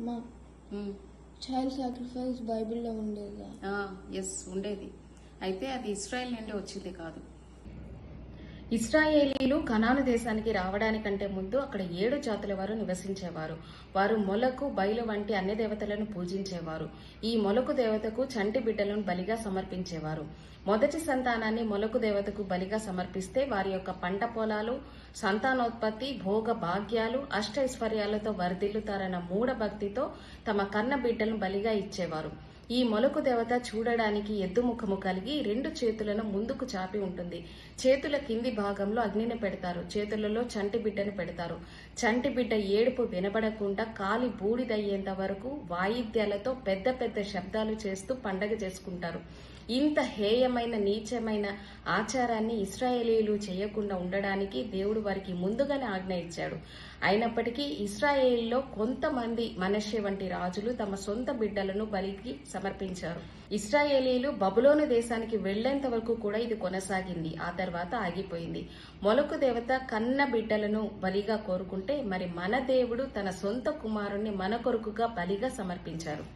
మా child sacrifice బైబిల్లో ఉండేదా? ఎస్, ఉండేది. అయితే అది ఇస్రాయేల్ నుండి వచ్చింది కాదు. ఇస్రాయేలీలు కనాను దేశానికి రావడానికంటే ముందు అక్కడ 7 జాతుల వారు నివసించేవారు. వారు మొలకు, బయలు వంటి అన్య దేవతలను పూజించేవారు. ఈ మొలకు దేవతకు చంటి బిడ్డలను బలిగా సమర్పించేవారు. మొదటి సంతానాన్ని మొలకు దేవతకు బలిగా సమర్పిస్తే వారి యొక్క పంట పొలాలు, సంతానోత్పత్తి, భోగ భాగ్యాలు, అష్టైశ్వర్యాలతో వర్ధిల్లుతారన్న మూఢ భక్తితో తమ కన్న బిడ్డలను బలిగా ఇచ్చేవారు. ఈ మొలకు దేవత చూడడానికి ఎద్దు ముఖము కలిగి 2 చేతులను ముందుకు చాపి ఉంటుంది. చేతుల కింది భాగంలో అగ్నిని పెడతారు. చేతులలో చంటి బిడ్డను పెడతారు. చంటి బిడ్డ ఏడుపు వినబడకుండా కాలి బూడిదయ్యేంత వరకు వాయిద్యాలతో పెద్ద పెద్ద శబ్దాలు చేస్తూ పండగ చేసుకుంటారు. ఇంత హేయమైన నీచమైన ఆచారాన్ని ఇశ్రాయేలీలు చేయకుండా ఉండడానికి దేవుడు వారికి ముందుగానే ఆజ్ఞ ఇచ్చాడు. అయినప్పటికీ ఇశ్రాయేలీలో కొంతమంది మనష్షే వంటి రాజులు తమ సొంత బిడ్డలను బలికి సమర్పించారు. ఇశ్రాయేలీలు బబులోను దేశానికి వెళ్లేంత వరకు కూడా ఇది కొనసాగింది. ఆ తర్వాత ఆగిపోయింది. మొలకు దేవత కన్న బిడ్డలను బలిగా కోరుకుంటే మరి మన దేవుడు తన సొంత కుమారుణ్ణి మన కొరకుగా బలిగా సమర్పించారు.